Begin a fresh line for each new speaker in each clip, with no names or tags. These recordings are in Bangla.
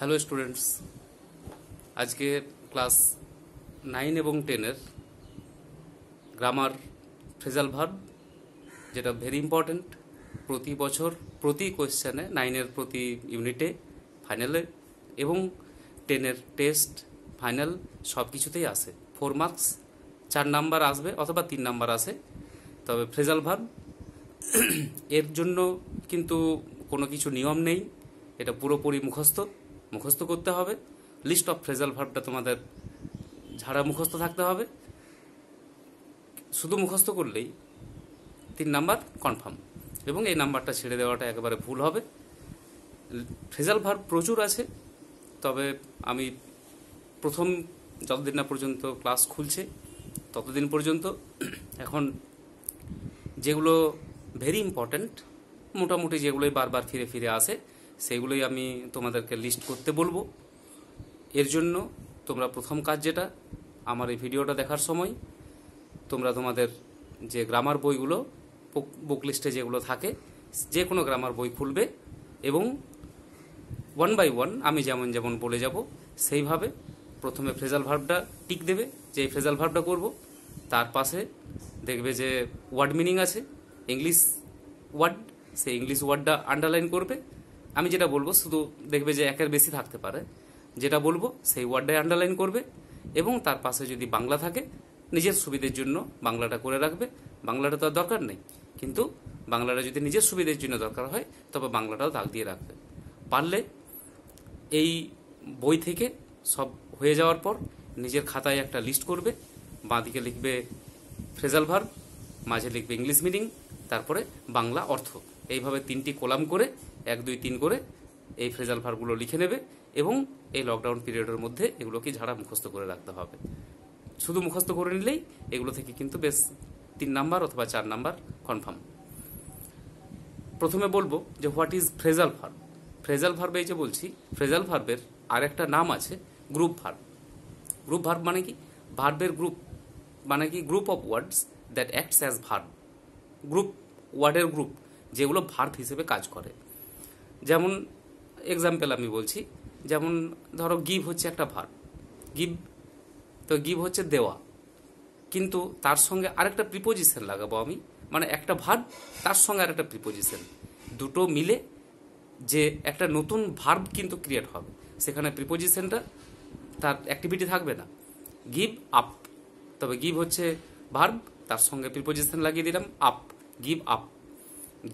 হ্যালো স্টুডেন্টস, আজকে ক্লাস 9 এবং 10-এর গ্রামার ফ্রেজাল ভার্ব, যেটা ভেরি ইম্পর্ট্যান্ট। প্রতি বছর প্রতি কোয়েশ্চেনে 9-এর প্রতি ইউনিটে, ফাইনালে এবং 10-এর টেস্ট, ফাইনাল সব কিছুতেই আসে। 4 মার্কস, 4 নাম্বার আসবে অথবা 3 নাম্বার আসে। তবে ফ্রেজাল ভার্ব এর জন্য কিন্তু কোনো কিছু নিয়ম নেই, এটা পুরোপুরি মুখস্থ করতে হবে। লিস্ট অফ ফ্রেজাল ভার্বটা তোমাদের ঝাড়া মুখস্থ থাকতে হবে। শুধু মুখস্থ করলেই 3 নাম্বার কনফার্ম, এবং এই নাম্বারটা ছেড়ে দেওয়াটা একেবারে ভুল হবে। ফ্রেজাল ভার্ব প্রচুর আছে, তবে আমি প্রথম যতদিন না পর্যন্ত ক্লাস খুলছে ততদিন পর্যন্ত এখন যেগুলো ভেরি ইম্পর্ট্যান্ট, মোটামুটি যেগুলোই বারবার ফিরে ফিরে আসে সেগুলোই আমি তোমাদেরকে লিস্ট করতে বলবো। এর জন্য তোমরা প্রথম কাজ যেটা, আমার এই ভিডিওটা দেখার সময় তোমরা তোমাদের যে গ্রামার বইগুলো বুক লিস্টে যেগুলো থাকে যে কোনো গ্রামার বই খুলবে এবং 1 বাই 1 আমি যেমন যেমন বলে যাব সেইভাবে প্রথমে ফ্রেজাল ভার্বটা টিক দেবে, যে ফ্রেজাল ভার্বটা করব তার পাশে দেখবে যে ওয়ার্ড মিনিং আছে, ইংলিশ ওয়ার্ড, সেই ইংলিশ ওয়ার্ডটা আন্ডারলাইন করবে। আমি যেটা বলবো শুধু দেখবে যে একের বেশি থাকতে পারে, যেটা বলবো সেই ওয়ার্ডটাই আন্ডারলাইন করবে এবং তার পাশে যদি বাংলা থাকে নিজের সুবিধের জন্য বাংলাটা করে রাখবে। বাংলাটা তো আর দরকার নেই, কিন্তু বাংলাটা যদি নিজের সুবিধের জন্য দরকার হয় তবে বাংলাটাও দাগ দিয়ে রাখবে। পারলে এই বই থেকে সব হয়ে যাওয়ার পর নিজের খাতায় একটা লিস্ট করবে, বাঁদিকে লিখবে ফ্রেজাল ভার্ব, মাঝে লিখবে ইংলিশ মিনিং, তারপরে বাংলা অর্থ। এইভাবে 3টি কলাম করে 1, 2, 3 করে এই ফ্রেজাল ভার্বগুলো লিখে নেবে এবং এই লকডাউন পিরিয়ডের মধ্যে এগুলোকে ঝাড়া মুখস্থ করে রাখতে হবে। শুধু মুখস্থ করে নিলেই এগুলো থেকে কিন্তু বেশ 3 নাম্বার অথবা 4 নাম্বার কনফার্ম। প্রথমে বলবো যে what is phrasal verb. Phrasal verb, এই যে বলছি ফ্রেজাল ভার্বের আরেকটা নাম আছে গ্রুপ ভার্ব। গ্রুপ ভার্ব মানে কি? ভার্বের গ্রুপ মানে কি? Group of words that acts as verb. Group, ওয়ার্ডের গ্রুপ যেগুলো ভার্ব হিসেবে কাজ করে। যেমন এক্সাম্পল আমি বলছি, যেমন ধরো গিভ হচ্ছে একটা ভার্ব, গিভ, তো গিভ হচ্ছে দেওয়া, কিন্তু তার সঙ্গে আরেকটা প্রিপোজিশন লাগাবো আমি, মানে একটা ভার্ব তার সঙ্গে আরেকটা প্রিপোজিশন, দুটো মিলে যে একটা নতুন ভার্ব কিন্তু ক্রিয়েট হবে। সেখানে প্রিপোজিশনটা তার অ্যাক্টিভিটি থাকবে না। গিভ আপ, তবে গিভ হচ্ছে ভার্ব, তার সঙ্গে প্রিপোজিশন লাগিয়ে দিলাম up, give up.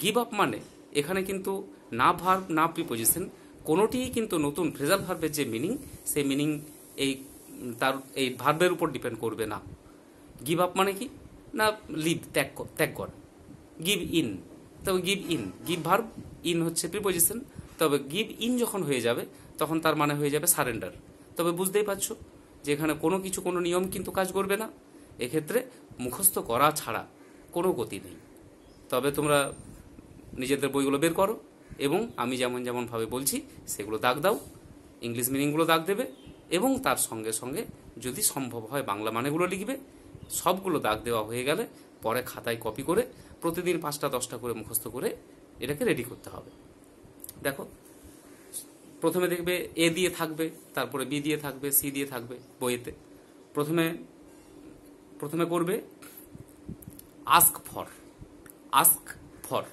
Give up মানে এখানে কিন্তু না ভার্ব না প্রিপোজিশন কোনোটিই কিন্তু নতুন ফ্রেজাল ভার্বের যে মিনিং, সেই মিনিং তার এই ভার্বের উপর ডিপেন্ড করবে না। গিভ আপ মানে কি না, লিভ, ত্যাগ কর। গিভ ইন, তবে give in, give verb, in হচ্ছে প্রিপোজিশন, তবে গিভ ইন যখন হয়ে যাবে তখন তার মানে হয়ে যাবে সারেন্ডার। তবে বুঝতেই পারছো যে এখানে কোনো নিয়ম কিন্তু কাজ করবে না। এক্ষেত্রে মুখস্থ করা ছাড়া কোনো গতি নেই। তবে তোমরা নিজেদের বইগুলো বের করো এবং আমি যেমন যেমনভাবে বলছি সেগুলো দাগ দাও, ইংলিশ মিনিংগুলো দাগ দেবে এবং তার সঙ্গে সঙ্গে যদি সম্ভব হয় বাংলা মানেগুলো লিখবে। সবগুলো দাগ দেওয়া হয়ে গেলে পরে খাতায় কপি করে প্রতিদিন 5টা 10টা করে মুখস্থ করে এটাকে রেডি করতে হবে। দেখো, প্রথমে দেখবে এ দিয়ে থাকবে, তারপরে বি দিয়ে থাকবে, সি দিয়ে থাকবে বইয়েতে। প্রথমে করবে ask for. Ask for,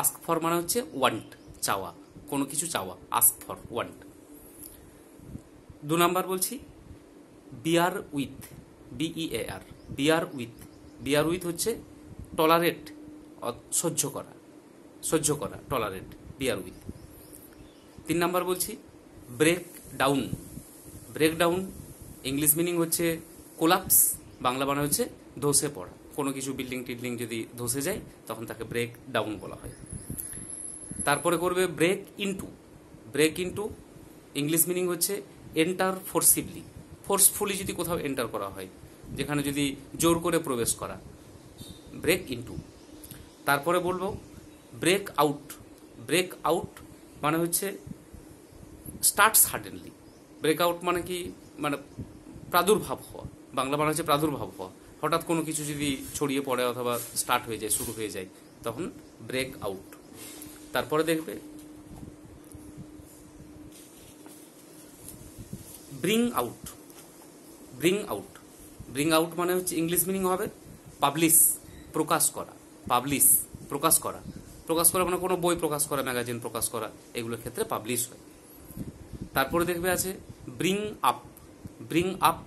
ask for মানে হচ্ছে ওয়ান্ট, চাওয়া, কোনো কিছু চাওয়া, আস্ক ফর, ওয়ান্ট। 2 নাম্বার বলছি bear with, BEAR, bear with. Bear with হচ্ছে টলারেট, সহ্য করা, টলারেট, বিয়ার উইথ। 3 নাম্বার বলছি break down. Break down English meaning হচ্ছে কোলাপস, বাংলা মানে হচ্ছে ধসে পড়া। কোনো কিছু বিল্ডিং টিল্ডিং যদি ধসে যায় তখন তাকে ব্রেক ডাউন বলা হয়। তারপরে করবে break into. Break into English meaning হচ্ছে এন্টার ফোর্সিবলি, ফোর্সফুলি যদি কোথাও এন্টার করা হয়, যেখানে যদি জোর করে প্রবেশ করা, ব্রেক ইনটু। তারপরে বলবো ব্রেক আউট। ব্রেক আউট মানে হচ্ছে স্টার্ট সাডেনলি। ব্রেক আউট মানে কি, মানে প্রাদুর্ভাব হওয়া, বাংলা মানে হচ্ছে প্রাদুর্ভাব হওয়া। হঠাৎ কোনো কিছু যদি ছড়িয়ে পড়ে অথবা স্টার্ট হয়ে যায়, শুরু হয়ে যায়, তখন ব্রেক আউট। তারপরে দেখবে bring out, bring out, bring out মানে হচ্ছে ইংলিশ মিনিং হবে পাবলিশ, প্রকাশ করা, পাবলিশ প্রকাশ করা, প্রকাশ করা মানে কোনো বই প্রকাশ করা, ম্যাগাজিন প্রকাশ করা, এগুলোর ক্ষেত্রে পাবলিশ হয়। তারপরে দেখবে আছে ব্রিং আপ, ব্রিং আপ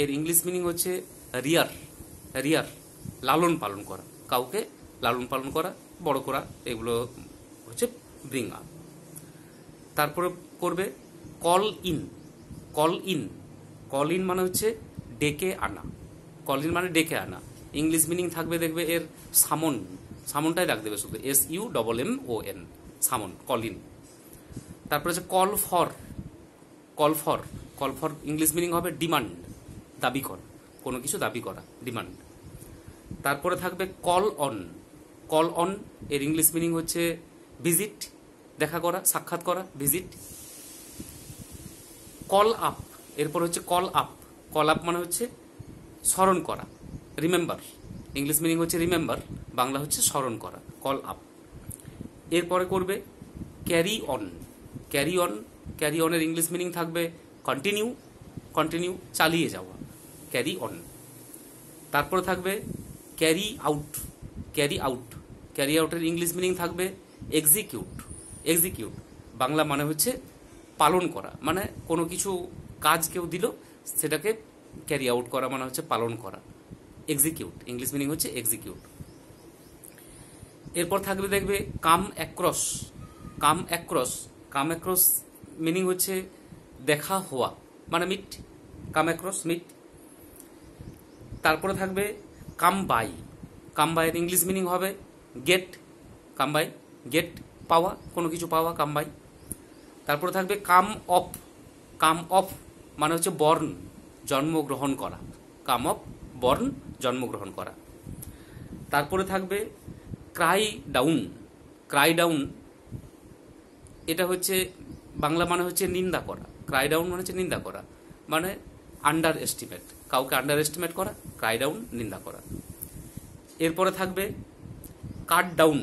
এর ইংলিশ মিনিং হচ্ছে রিয়ার, রিয়ার লালন পালন করা, কাউকে লালন পালন করা, বড় করা, এগুলো হচ্ছে ব্রিং আপ। তারপরে করবে call in, call in, call in মানে হচ্ছে ডেকে আনা, কল ইন মানে ডেকে আনা, ইংলিশ মিনিং থাকবে দেখবে এর সামন, সামনটাই রাখ দেবে শুধু, SUMMON, সামন, কল ইন। তারপরে হচ্ছে call for, call for, call for English meaning হবে ডিমান্ড, দাবি করা, কোনো কিছু দাবি করা, ডিমান্ড। তারপরে থাকবে কল অন, কল অন এর ইংলিশ মিনিং হচ্ছে ভিজিট, দেখা করা, সাক্ষাৎ করা, ভিজিট। কল আপ, এরপর হচ্ছে কল আপ, কল আপ মানে হচ্ছে স্মরণ করা, রিমেম্বার, ইংলিশ মিনিং হচ্ছে রিমেম্বার, বাংলা হচ্ছে স্মরণ করা, কল আপ। এরপরে করবে carry on, carry on, carry অনের ইংলিশ মিনিং থাকবে কন্টিনিউ, কন্টিনিউ চালিয়ে যাওয়া, ক্যারি অন। তারপরে থাকবে carry out, carry out, carry আউটের ইংলিশ মিনিং থাকবে এক্সিকিউট, এক্সিকিউট বাংলা মানে হচ্ছে পালন করা, মানে কোনো কিছু কাজ কেউ দিল সেটাকে ক্যারি আউট করা মানে হচ্ছে পালন করা, এক্সিকিউট ইংলিশ মিনিং হচ্ছে এক্সিকিউট। এরপর থাকবে দেখবে come across, come across, come across meaning হচ্ছে দেখা হওয়া মানে মিট, কাম অ্যাক্রস মিট। তারপরে থাকবে কাম বাই, কাম বাইয়ের ইংলিশ মিনিং হবে গেট, কাম বাই গেট পাওয়া, কোনো কিছু পাওয়া, কাম বাই। তারপরে থাকবে কাম অফ, কাম অফ মানে হচ্ছে বর্ন, জন্মগ্রহণ করা, কাম অফ বর্ন, জন্মগ্রহণ করা। তারপরে থাকবে ক্রাই ডাউন, ক্রাই ডাউন এটা হচ্ছে বাংলা মানে হচ্ছে নিন্দা করা, ক্রাই ডাউন মানে হচ্ছে নিন্দা করা, মানে আন্ডার এস্টিমেট, কাউকে আন্ডার এস্টিমেট করা, ক্রাই ডাউন নিন্দা করা। এরপরে থাকবে কাট ডাউন,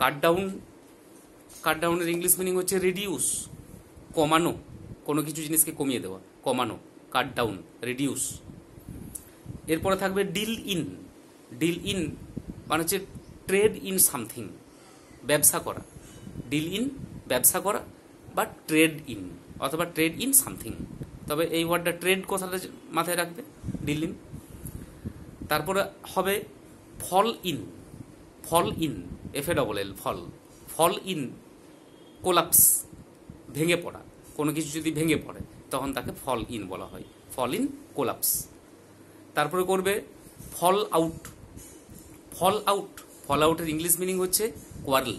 কাট ডাউন, কাট ডাউনের ইংলিশ মিনিং হচ্ছে রিডিউস, কমানো, কোনো কিছু জিনিসকে কমিয়ে দেওয়া, কমানো, কাট ডাউন, রিডিউস। এরপরে থাকবে ডিল ইন, ডিল ইন মানে হচ্ছে ট্রেড ইন সামথিং, ব্যবসা করা, ডিল ইন ব্যবসা করা বা ট্রেড ইন অথবা ট্রেড ইন সামথিং, তবে এই ওয়ার্ডটা ট্রেড কথাটা মাথায় রাখবে, ডিল ইন। তারপরে হবে fall in, fall in, FALL, fall, fall in collapse, ভেঙে পড়া, কোনো কিছু যদি ভেঙে পড়ে তখন তাকে ফল ইন বলা হয়, ফল ইন কোলাপস। তারপরে করবে ফল আউট, ফল আউট, ফল আউটের ইংলিশ মিনিং হচ্ছে কোয়ারেল,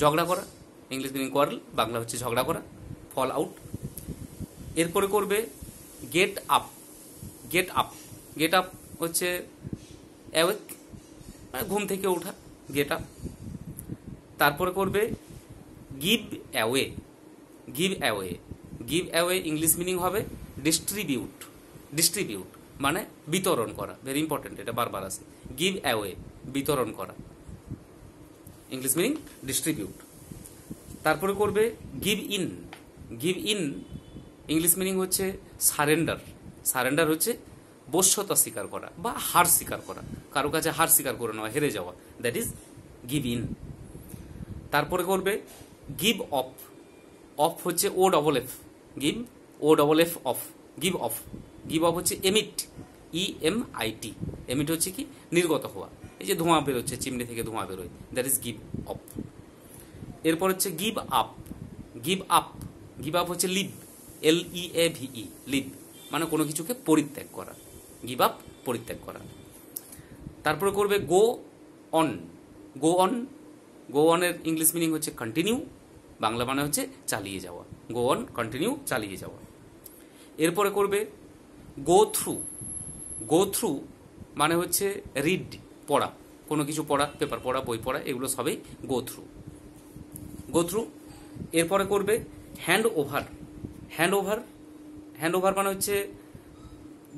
ঝগড়া করা, ইংলিশ মিনিং কোয়ারেল, বাংলা হচ্ছে ঝগড়া করা, ফল আউট। এরপরে করবে get up, get up, get up হচ্ছে অ্যাওয়েক মানে ঘুম থেকে ওঠা, গেট আপ। তারপরে করবে give away, give away, give away English meaning হবে ডিস্ট্রিবিউট, ডিস্ট্রিবিউট মানে বিতরণ করা, ভেরি ইম্পর্টেন্ট, এটা বারবার আসে, গিভ অ্যাওয়ে বিতরণ করা, ইংলিশ মিনিং ডিস্ট্রিবিউট। তারপরে করবে give in, give in English meaning হচ্ছে সারেন্ডার, সারেন্ডার হচ্ছে বশ্যতা স্বীকার করা বা হার স্বীকার করা, কারো কাছে হার স্বীকার করে নেওয়া, হেরে যাওয়া, দ্যাট ইজ গিভ ইন। তারপরে করবে গিভ অফ, অফ হচ্ছে OFF, give OFF of, give of, give of হচ্ছে এমিট, EMIT, এমিট হচ্ছে কি নির্গত হওয়া, এই যে ধোঁয়া বেরোচ্ছে, চিমনি থেকে ধোঁয়া বেরোয়, দ্যাট ইজ গিভ অফ। এরপর হচ্ছে give up, give up, give up হচ্ছে লিভ, LEAVE, লিভ মানে কোনো কিছুকে পরিত্যাগ করা, গিভ আপ পরিত্যাগ করা। তারপরে করবে go on, go on, go অনের ইংলিশ মিনিং হচ্ছে কন্টিনিউ, বাংলা মানে হচ্ছে চালিয়ে যাওয়া, গো অন কন্টিনিউ চালিয়ে যাওয়া। এরপরে করবে গো থ্রু, গো থ্রু মানে হচ্ছে রিড পড়া, কোনো কিছু পড়া, পেপার পড়া, বই পড়া, এগুলো সবই গো থ্রু, গো থ্রু। এরপরে করবে hand over, hand over, hand over মানে হচ্ছে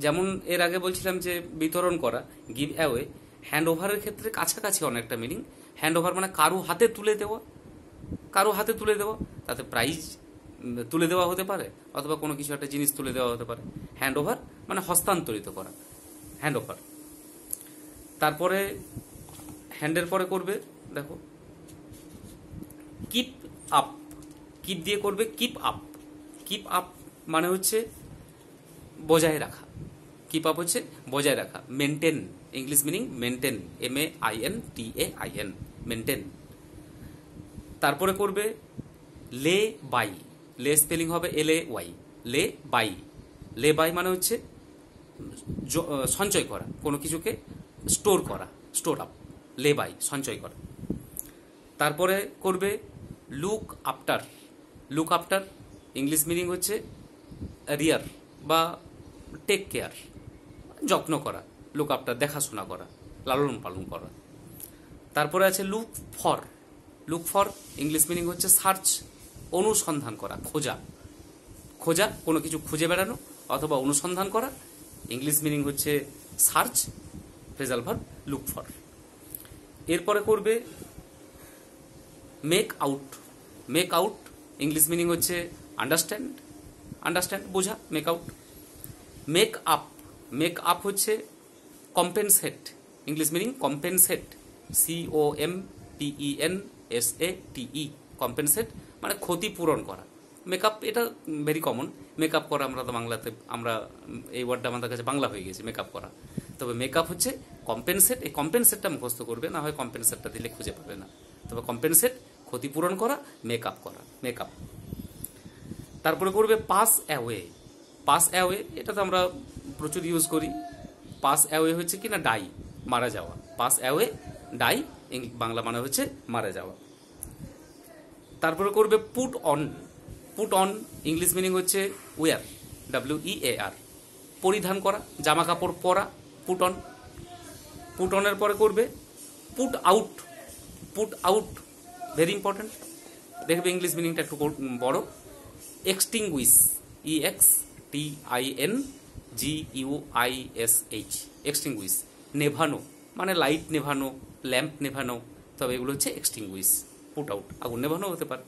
যেমন এর আগে বলছিলাম যে বিতরণ করা, গিভ অ্যাওয়ে, হ্যান্ড ওভারের ক্ষেত্রে কাছাকাছি অনেকটা মিনিং। হ্যান্ড ওভার মানে কারো হাতে তুলে দেওয়া, কারো হাতে তুলে দেওয়া, তাতে প্রাইজ তুলে দেওয়া হতে পারে, অথবা কোনো কিছু একটা জিনিস তুলে দেওয়া হতে পারে। হ্যান্ড ওভার মানে হস্তান্তরিত করা, হ্যান্ড ওভার। তারপরে হ্যান্ডের পরে করবে, দেখো কিপ আপ, কিপ দিয়ে করবে কিপ আপ। কিপ আপ মানে হচ্ছে বজায় রাখা, কিপ আপ হচ্ছে বজায় রাখা। Maintain, English meaning maintain, MAINTAIN, maintain. তারপরে করবে লে বাই, লে স্পেলিং হবে LAY, লে বাই। লে বাই মানে হচ্ছে সঞ্চয় করা, কোনো কিছুকে স্টোর করা, স্টোর আপ, লে বাই সঞ্চয় করা। তারপরে করবে look after. Look after English meaning হচ্ছে রিয়ার বা টেক কেয়ার, যত্ন করা, লুক আফটার দেখাশোনা করা, লালন পালন করা। তারপরে আছে look for. Look for English meaning হচ্ছে সার্চ, অনুসন্ধান করা, খোঁজা। খোঁজা, কোনো কিছু খুঁজে বেড়ানো অথবা অনুসন্ধান করা, ইংলিশ মিনিং হচ্ছে search, phrasal verb look for. এরপরে করবে make out. Make out English meaning হচ্ছে আন্ডারস্ট্যান্ড, আন্ডারস্ট্যান্ড বোঝা, make out. Make up, make up হচ্ছে compensate, English meaning compensate, COMPENSATE, compensate মানে ক্ষতিপূরণ করা। মেকআপ এটা ভেরি কমন, মেকআপ করা আমরা তো বাংলাতে, আমরা এই ওয়ার্ডটা আমাদের কাছে বাংলা হয়ে গেছে মেকআপ করা। তবে মেকআপ হচ্ছে কম্পেনসেট, এই কম্পেনসেটটা মুখস্থ করবে, না হয় কম্পেনসেটটা দিলে খুঁজে পাবে না। তবে কম্পেনসেট ক্ষতিপূরণ করা, মেকআপ করা, মেকআপ। তারপরে করবে পাস অ্যাওয়ে। পাস অ্যাওয়ে এটা তো আমরা প্রচুর ইউজ করি। পাস অ্যাওয়ে হচ্ছে কি না ডাই, মারা যাওয়া। পাস অ্যাওয়ে ডাই, বাংলা মানে হচ্ছে মারা যাওয়া। তারপরে করবে put on. Put on English meaning হচ্ছে ওয়ার, WEAR, পরিধান করা, জামা কাপড় পরা, পুট অন। পুট অনের পরে করবে put out. Put out very important, দেখবে ইংলিশ মিনিংটা একটু বড়। এক্সটিংগুইশ, EXTINGUISH, এক্সটিংগুইশ, নেভানো মানে লাইট নেভানো, ল্যাম্প নেভানো, তবে এগুলো হচ্ছে এক্সটিংগুইশ। পুট আউট আগুন নেভানো হতে পারে।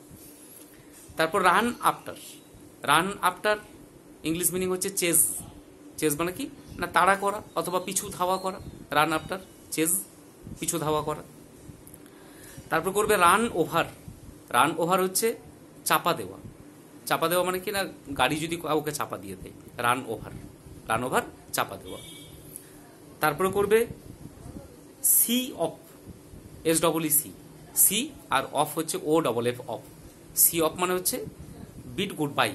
তারপর run after. Run after English meaning হচ্ছে চেজ। চেজ মানে কি না তাড়া করা অথবা পিছু ধাওয়া করা, রান আফটার চেজ, পিছু ধাওয়া করা। তারপর করবে রান ওভার। রান ওভার হচ্ছে চাপা দেওয়া। চাপা দেওয়া মানে কি না গাড়ি যদি কাউকে চাপা দিয়ে দেয়, রান ওভার, রান ওভার চাপা দেওয়া। তারপরে করবে সি অফ, SEEC, সি আর অফ হচ্ছে OFF, অফ। সি অফ মানে হচ্ছে বিড গুড বাই,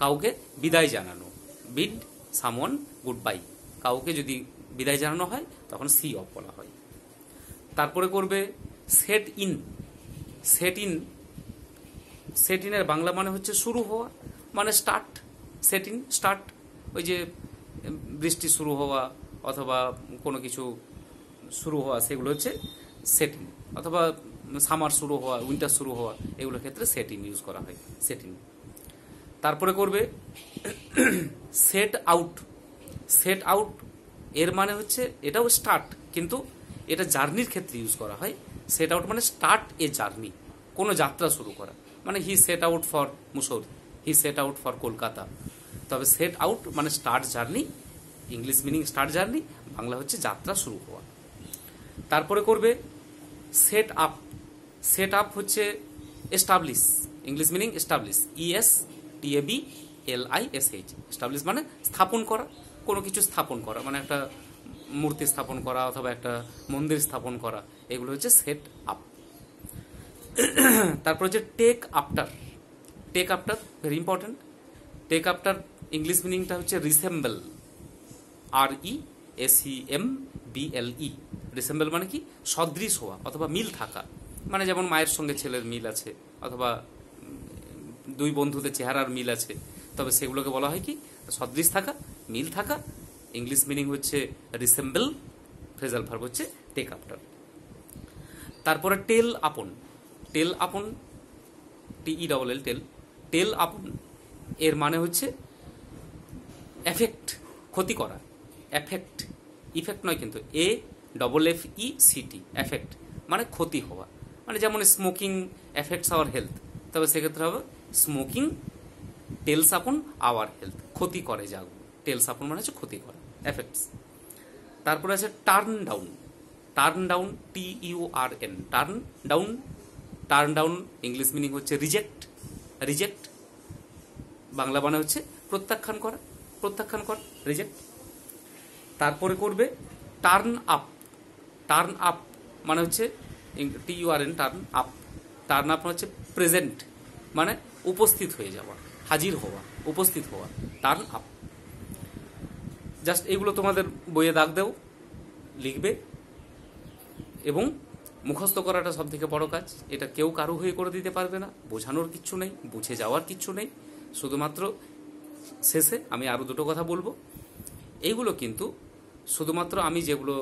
কাউকে বিদায় জানানো, বিড সামওয়ান গুড বাই, কাউকে যদি বিদায় জানানো হয় তখন সি অফ বলা হয়। তারপরে করবে set in. Set in, set ইনের বাংলা মানে হচ্ছে শুরু হওয়া, মানে স্টার্ট। সেট ইন স্টার্ট, ওই যে বৃষ্টি শুরু হওয়া অথবা কোনো কিছু শুরু হওয়া, সেগুলো হচ্ছে সেট ইন, অথবা সামার শুরু হওয়া, উইন্টার শুরু হওয়া, এগুলোর ক্ষেত্রে সেট ইন ইউজ করা হয়, সেট ইন। তারপরে করবে সেট আউট। সেট আউট এর মানে হচ্ছে এটাও স্টার্ট, কিন্তু এটা জার্নির ক্ষেত্রে ইউজ করা হয়। সেট আউট মানে স্টার্ট এ জার্নি, কোনো যাত্রা শুরু করা, মানে he set out for Mussoorie, he set out for Kolkata. তবে সেট আউট মানে start journey, English meaning start journey, Bangla হচ্ছে যাত্রা শুরু হওয়া। তারপরে করবে সেট আপ। সেট আপ হচ্ছে establish, English meaning establish, ESTABLISH, establish মানে স্থাপন করা, কোনো কিছু স্থাপন করা, মানে একটা মূর্তি স্থাপন করা অথবা একটা মন্দির স্থাপন করা, এগুলো হচ্ছে সেট আপ। তারপর হচ্ছে take after. Take after very important. Take after English মিনিংটা হচ্ছে রিসেম্বল, RESEMBLE, রিসেম্বল মানে কি সদৃশ হওয়া অথবা মিল থাকা, মানে যেমন মায়ের সঙ্গে ছেলের মিল আছে অথবা দুই বন্ধুদের চেহারার মিল আছে, তবে সেগুলোকে বলা হয় কি সদৃশ থাকা, মিল থাকা, ইংলিশ মিনিং হচ্ছে রিসেম্বল, ফ্রেজাল ভার্ব হচ্ছে টেক আফটার। তারপরে টেল আপন। টেল আপন, TELL, টেল, টেল আপন এর মানে হচ্ছে এফেক্ট, ক্ষতি করা, এফেক্ট, ইফেক্ট নয় কিন্তু, AFFECT, এফেক্ট মানে ক্ষতি হওয়া, মানে যেমন স্মোকিং এফেক্টস আওয়ার হেলথ, তবে সেক্ষেত্রে হবে স্মোকিং টেলস আপন আওয়ার হেলথ, ক্ষতি করে যা, টেলস আপন মানে হচ্ছে ক্ষতি করে, এফেক্টস। তারপরে আছে turn down, turn down TURN, turn down, turn down English meaning হচ্ছে রিজেক্ট, রিজেক্ট বাংলা মানে হচ্ছে প্রত্যাখ্যান করা, প্রত্যাখ্যান করা, রিজেক্ট। তারপরে করবে টার্ন আপ, টার্ন আপ মানে হচ্ছে TURN, turn up, turn up হচ্ছে প্রেজেন্ট মানে উপস্থিত হয়ে যাওয়া, হাজির হওয়া, উপস্থিত হওয়া, টার্ন আপ। জাস্ট এগুলো তোমাদের বইয়ে দাগ দেও, লিখবে, এবং মুখস্থ করাটা সব থেকে বড় কাজ। এটা কেউ কারো হয়ে করে দিতে পারবে না, বোঝানোর কিচ্ছু নেই, বুঝে যাওয়ার কিচ্ছু নেই। শুধুমাত্র শেষে আমি আরও দুটো কথা বলবো। এইগুলো কিন্তু শুধুমাত্র আমি যেগুলো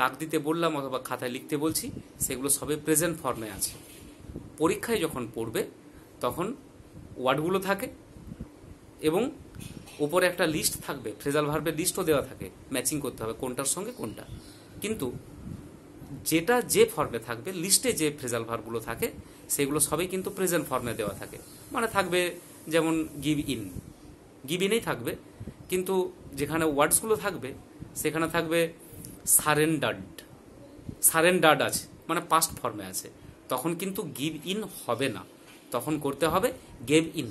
দাগ দিতে বললাম অথবা খাতায় লিখতে বলছি সেগুলো সবে প্রেজেন্ট ফর্মে আছে। পরীক্ষায় যখন পড়বে তখন ওয়ার্ডগুলো থাকে এবং উপরে একটা লিস্ট থাকবে, ফ্রেজাল ভার্বের লিস্টও দেওয়া থাকে, ম্যাচিং করতে হবে কোনটার সঙ্গে কোনটা। কিন্তু যেটা যে ফর্মে থাকবে, লিস্টে যে ফ্রেজাল ভার্বগুলো থাকে সেগুলো সবই কিন্তু প্রেজেন্ট ফর্মে দেওয়া থাকে। মানে থাকবে যেমন গিভ ইন, গিভ ইনেই থাকবে, কিন্তু যেখানে ওয়ার্ডসগুলো থাকবে সেখানে থাকবে সারেন্ডার্ড, সারেন্ডার্ড আছে মানে পাস্ট ফর্মে আছে, তখন কিন্তু গিভ ইন হবে না, তখন করতে হবে গেভ ইন,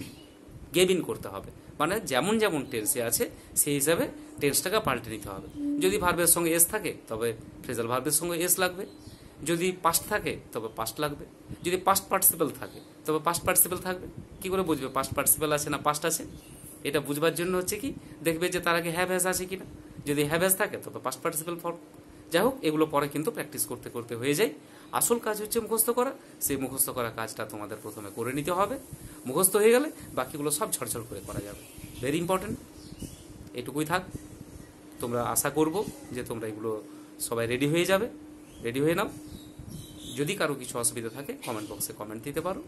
গেভ ইন করতে হবে। মানে যেমন যেমন টেন্সে আছে সেই হিসাবে টেন্সটাকে পাল্টে নিতে হবে। যদি ভার্বের সঙ্গে এস থাকে তবে ফ্রেজাল ভার্বের সঙ্গে এস লাগবে, যদি পাস্ট থাকে তবে পাস্ট লাগবে, যদি পাস্ট পার্টিসিপেল থাকে তবে পাস্ট পার্টিসিপেল থাকবে। কি করে বুঝবে পাস্ট পার্টিসিপেল আছে না পাস্ট আছে? এটা বুঝবার জন্য হচ্ছে কি, দেখবে যে তার আগে হ্যাভ হ্যাজ আছে কিনা, যদি হ্যাভ হ্যাজ থাকে তবে পাস্ট পার্টিসিপেল ফর্ম। যাই হোক, এগুলো পরে কিন্তু প্র্যাকটিস করতে করতে হয়ে যায়। আসল কাজ হচ্ছে মুখস্থ করা, সেই মুখস্থ করা কাজটা তোমাদের প্রথমে করে নিতে হবে। মুখস্থ হয়ে গেলে বাকিগুলো সব ঝরঝর করে করা যাবে। ভেরি ইম্পর্টেন্ট, এটুকুই থাক। তোমরা আশা করব যে তোমরা এগুলো সবাই রেডি হয়ে যাবে, রেডি হয়ে নাও। যদি কারো কিছু অসুবিধা থাকে কমেন্ট বক্সে কমেন্ট দিতে পারো।